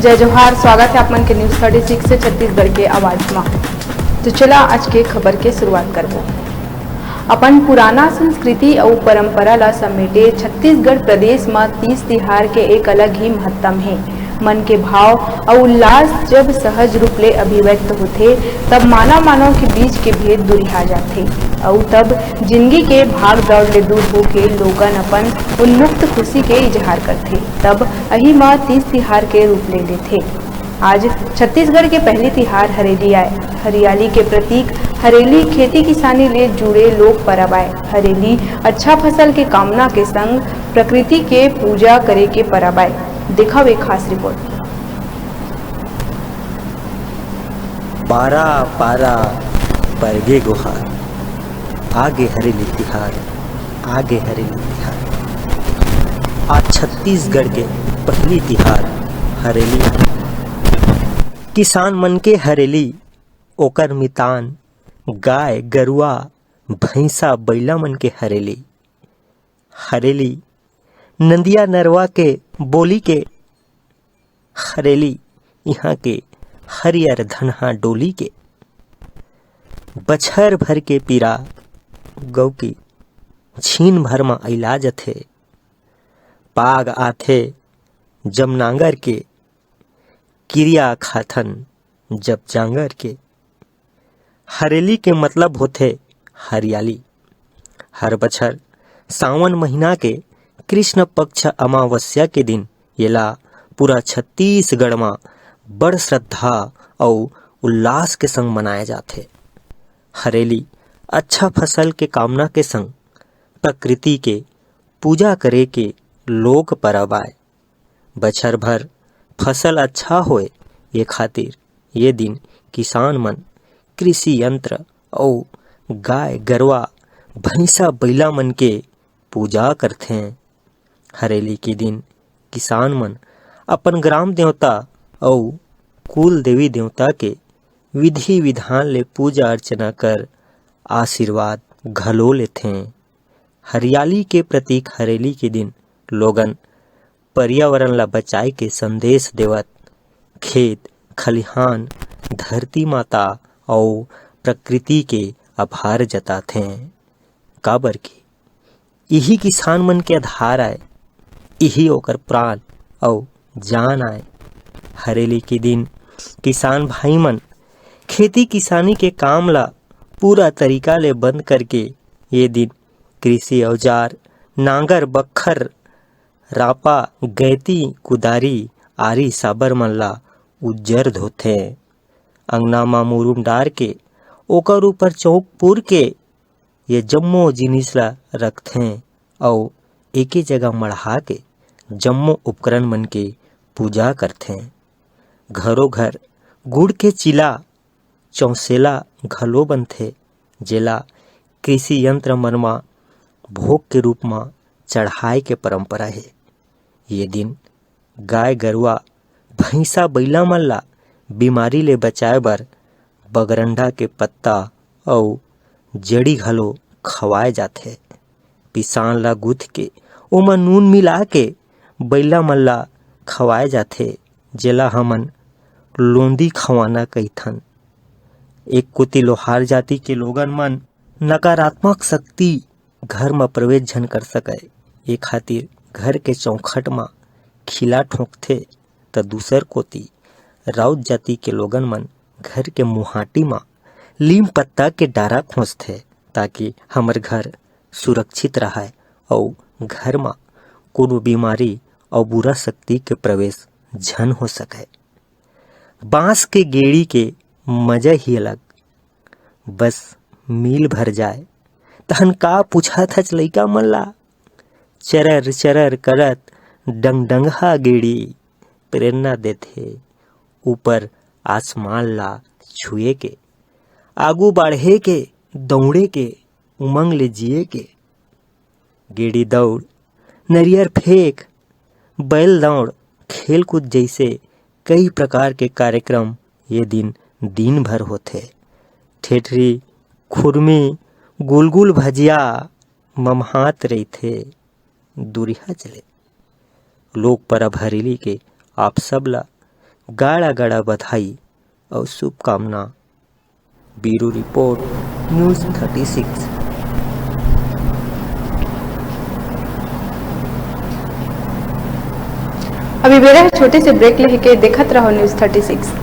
जय जोहार। स्वागत है आप मन के न्यूज़ 36 से छत्तीसगढ़ के आवाज में। तो चला आज के खबर के शुरुआत करबो। अपन पुराना संस्कृति और परंपरा ला समेटे छत्तीसगढ़ प्रदेश में तीज तिहार के एक अलग ही महत्व है। मन के भाव और उल्लास जब सहज रूप ले अभिव्यक्त होते तब मानव के बीच के भेद दुरिहा जाते और तब जिंदगी के भाग दौड़ ले दूर होके लोगन अपन उन्मुक्त खुशी के इजहार करते। तब अही माँ तीज तिहार के रूप ले लेते। आज छत्तीसगढ़ के पहली तिहार हरेली आए। हरियाली के प्रतीक हरेली खेती किसानी ले जुड़े लोक परब आए। हरेली अच्छा फसल के कामना के संग प्रकृति के पूजा करे के परब आए। देखा एक खास रिपोर्ट। पारा पारा परगे गुहार, आगे हरेली तिहार, आगे हरेली तिहार। आज छत्तीसगढ़ के पहली तिहार हरेली। किसान मन के हरेली ओकर मितान गाय गरुआ भैंसा बैला मन के हरेली। हरेली नंदिया नरवा के बोली के हरेली यहाँ के हरियर धनहा डोली के। बछर भर के पीरा गौ की छीन भर में अइला जथे। पाग आथे जब नांगर के क्रिया खाथन जब जांगर के। हरेली के मतलब होथे हरियाली। हर बछर सावन महीना के कृष्ण पक्ष अमावस्या के दिन येला पूरा छत्तीसगढ़ में बड़ श्रद्धा और उल्लास के संग मनाए जाथे। हरेली अच्छा फसल के कामना के संग प्रकृति के पूजा करे के लोक परब आए। बछर भर फसल अच्छा होए ये खातिर ये दिन किसान मन कृषि यंत्र और गाय गरवा भैंसा बैला मन के पूजा करथे। हरेली के दिन किसान मन अपन ग्राम देवता और कुल देवी देवता के विधि विधान ले पूजा अर्चना कर आशीर्वाद घलो लेथे। हरियाली के प्रतीक हरेली के दिन लोगन पर्यावरण ला बचाए के संदेश देवत खेत खलिहान धरती माता और प्रकृति के आभार जताथे। काबर की यही किसान मन के आधार आए, यही ओकर प्राण और जान आए। हरेली के दिन किसान भाई मन खेती किसानी के काम ला पूरा तरीका ले बंद करके ये दिन कृषि औजार नांगर बखर रापा गैती कुदारी आरी साबर मन ला उज्जर धोथे। अंगना मा मुरुम डार के ओकर ऊपर चौक पूर के ये जम्मो जिनिस ला रखथे और एक ही जगह मढ़ा के जम्मो उपकरण मन के पूजा करथे। घरों घर गुड़ के चिला चौसेला घलो बनथे जेला कृषि यंत्र मन मा भोग के रूप में चढ़ाए के परंपरा है। ये दिन गाय गरुआ भैंसा बैला मन ला बीमारी ले बचाए बर बगरंडा के पत्ता और जड़ी घलो खवाए जाथे। पिसान ला गुथ के ओमा नून मिला के बैला मन ला खवाए जाथे जेला हमन लोंदी खवाना कहिथन। एक कुती लोहार जाति के लोगन मन नकारात्मक शक्ति घर में प्रवेश झन कर सके ये खातिर घर के चौखट में खिला ठोकथे। तो दूसर कोती राउत जाति के लोगन मन घर के मुहाटी में लीम पत्ता के डारा खोसथे ताकि हमर घर सुरक्षित रहे और घर में कोनो बीमारी और बुरा शक्ति के प्रवेश झन हो सके। बांस के गेड़ी के मजा ही अलग, बस मील भर जाए तहन का पूछा था लइका मन ला। चरर चरर करत डंगडंगहा गेड़ी प्रेरणा देथे ऊपर आसमान ला छुए के, आगू बढ़े के दौड़े के उमंग ले जिए के। गेड़ी दौड़ नरियर फेंक बैल दौड़ खेल कूद जैसे कई प्रकार के कार्यक्रम ये दिन भर होते। ठेठरी खुरमी गुलगुल भजिया ममहात रही थे दुरिहा चले। लोक परब हरेली के आप सब ला गाड़ा गाड़ा बधाई और शुभकामना। Bureau report news 36। अभी बेरा छोटे से ब्रेक लेके देखत रहो न्यूज़ 36।